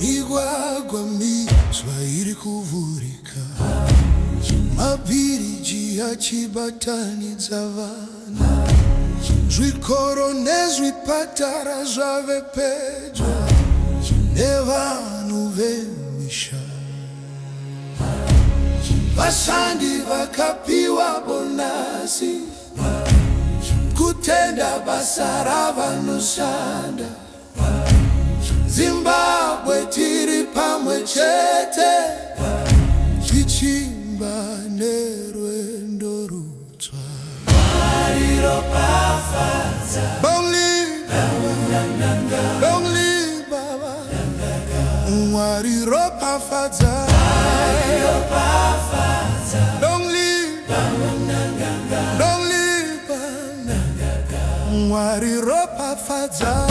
Migwagwa miswahili kuvurika mabiriji ya chibatani zavana zvikorone zvipatara zvave pedyo nevanhu vemisha vashandi vakapiwa bonasi kutenda basa ravanoshanda. Zimbabwe tiri pamwe chete tichimba nerwendo rutsva. Long live Baba, Mwari ropafadza. Long live Mwari ropafadza.